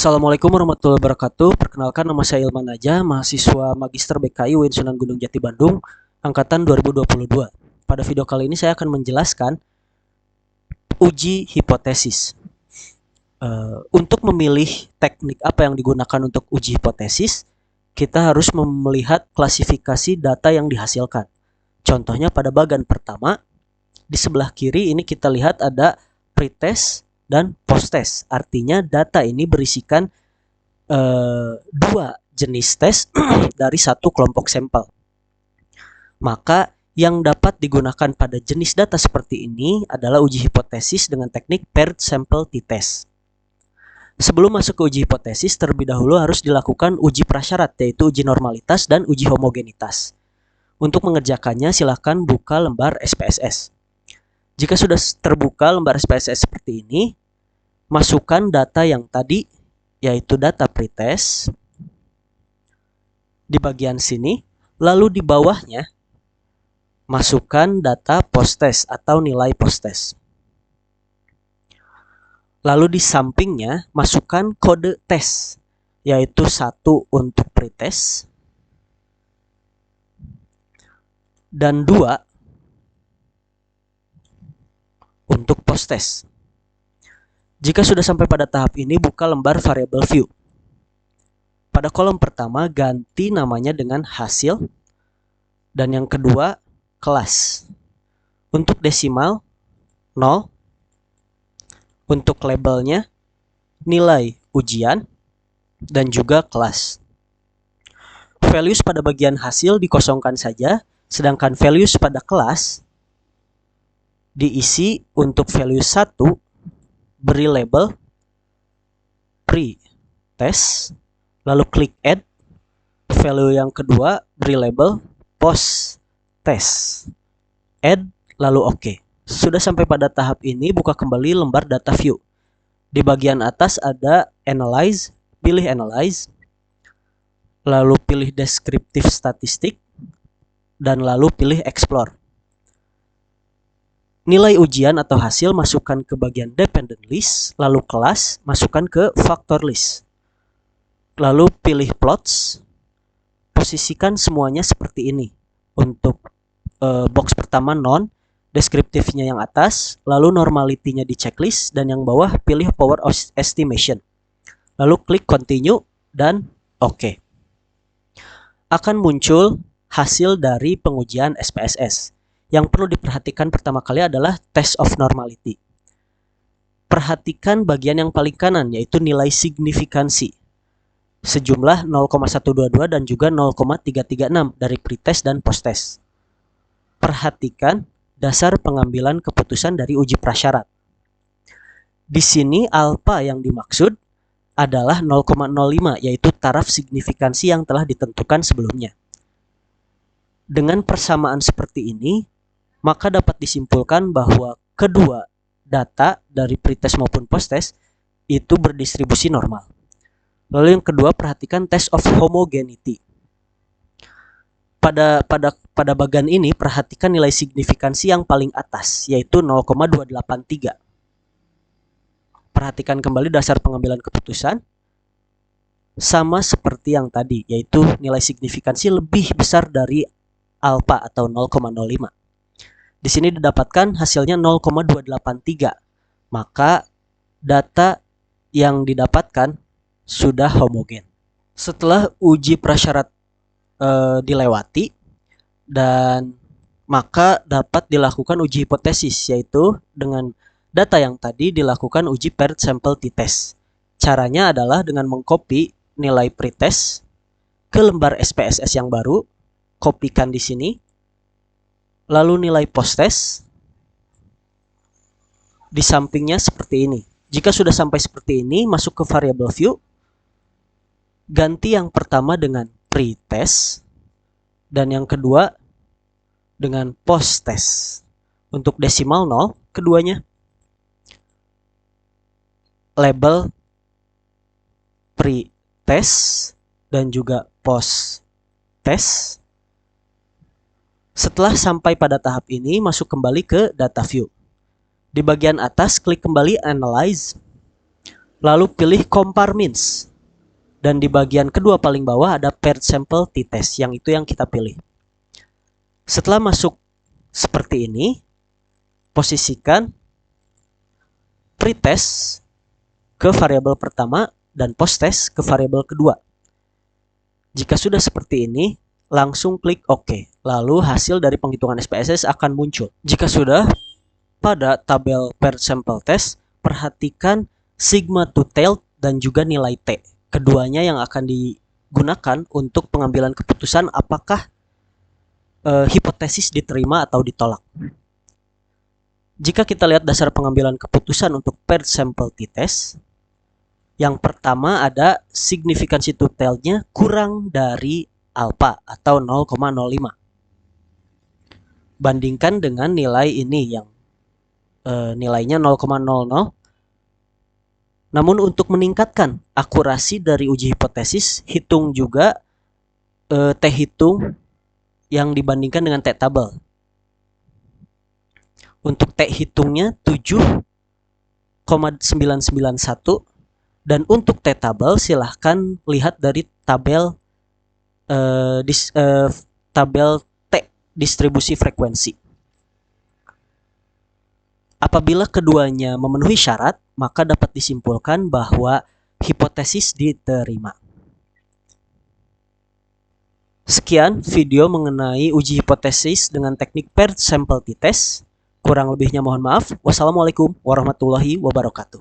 Assalamualaikum warahmatullahi wabarakatuh. Perkenalkan, nama saya Ilman Najah, mahasiswa Magister BKI UIN Sunan Gunung Jati Bandung, angkatan 2022. Pada video kali ini saya akan menjelaskan uji hipotesis. Untuk memilih teknik apa yang digunakan untuk uji hipotesis, kita harus melihat klasifikasi data yang dihasilkan. Contohnya pada bagian pertama, di sebelah kiri ini kita lihat ada pretest dan post-test. Artinya data ini berisikan dua jenis tes dari satu kelompok sampel. Maka yang dapat digunakan pada jenis data seperti ini adalah uji hipotesis dengan teknik paired sample t-test. Sebelum masuk ke uji hipotesis, terlebih dahulu harus dilakukan uji prasyarat, yaitu uji normalitas dan uji homogenitas. Untuk mengerjakannya, silakan buka lembar SPSS. Jika sudah terbuka lembar SPSS seperti ini, masukkan data yang tadi, yaitu data pretest di bagian sini, lalu di bawahnya masukkan data post-test atau nilai post-test. Lalu di sampingnya masukkan kode tes, yaitu 1 untuk pretest dan 2 untuk post-test. Jika sudah sampai pada tahap ini, buka lembar variable view. Pada kolom pertama, ganti namanya dengan hasil. Dan yang kedua, kelas. Untuk desimal, 0. Untuk labelnya, nilai ujian, dan juga kelas. Values pada bagian hasil dikosongkan saja, sedangkan values pada kelas diisi. Untuk value 1, beri label pre-test, lalu klik add. Value yang kedua beri label post-test, add, lalu OK. Sudah sampai pada tahap ini, buka kembali lembar data view. Di bagian atas ada analyze, pilih analyze, lalu pilih descriptive statistik, dan lalu pilih explore. Nilai ujian atau hasil masukkan ke bagian dependent list, lalu kelas masukkan ke factor list. Lalu pilih plots, posisikan semuanya seperti ini. Untuk box pertama non, deskriptifnya yang atas, lalu normality-nya di checklist, dan yang bawah pilih power estimation. Lalu klik continue dan OK. Akan muncul hasil dari pengujian SPSS. Yang perlu diperhatikan pertama kali adalah test of normality. Perhatikan bagian yang paling kanan, yaitu nilai signifikansi. Sejumlah 0,122 dan juga 0,336 dari pretest dan posttest. Perhatikan dasar pengambilan keputusan dari uji prasyarat. Di sini alfa yang dimaksud adalah 0,05, yaitu taraf signifikansi yang telah ditentukan sebelumnya. Dengan persamaan seperti ini, maka dapat disimpulkan bahwa kedua data dari pretest maupun posttest itu berdistribusi normal. Lalu yang kedua, perhatikan test of homogeneity. Pada bagian ini, perhatikan nilai signifikansi yang paling atas, yaitu 0,283. Perhatikan kembali dasar pengambilan keputusan, sama seperti yang tadi, yaitu nilai signifikansi lebih besar dari alfa atau 0,05. Di sini didapatkan hasilnya 0,283. Maka data yang didapatkan sudah homogen. Setelah uji prasyarat dilewati, dan maka dapat dilakukan uji hipotesis, yaitu dengan data yang tadi dilakukan uji paired sample t-test. Caranya adalah dengan mengcopy nilai pretest ke lembar SPSS yang baru, kopikan di sini, lalu nilai posttest di sampingnya seperti ini. Jika sudah sampai seperti ini, masuk ke variable view, ganti yang pertama dengan pretest dan yang kedua dengan posttest. Untuk desimal 0, keduanya label pretest dan juga posttest. Setelah sampai pada tahap ini, masuk kembali ke data view. Di bagian atas, klik kembali analyze, Lalu pilih compare means. Dan di bagian kedua paling bawah ada paired sample t-test, yang itu yang kita pilih. Setelah masuk seperti ini, posisikan pretest ke variabel pertama dan posttest ke variabel kedua. Jika sudah seperti ini, langsung klik OK. Lalu hasil dari penghitungan SPSS akan muncul. Jika sudah, pada tabel paired sample test, perhatikan sigma to tail dan juga nilai T. Keduanya yang akan digunakan untuk pengambilan keputusan apakah hipotesis diterima atau ditolak. Jika kita lihat dasar pengambilan keputusan untuk paired sample t-test, yang pertama ada signifikansi to tail-nya kurang dari alpha atau 0,05. Bandingkan dengan nilai ini yang nilainya 0,00. Namun untuk meningkatkan akurasi dari uji hipotesis, hitung juga T hitung yang dibandingkan dengan T tabel. Untuk T hitungnya 7,991 dan untuk T tabel silahkan lihat dari tabel tabel T distribusi frekuensi. Apabila keduanya memenuhi syarat, maka dapat disimpulkan bahwa hipotesis diterima. Sekian video mengenai uji hipotesis dengan teknik paired sample t-test. Kurang lebihnya mohon maaf. Wassalamualaikum warahmatullahi wabarakatuh.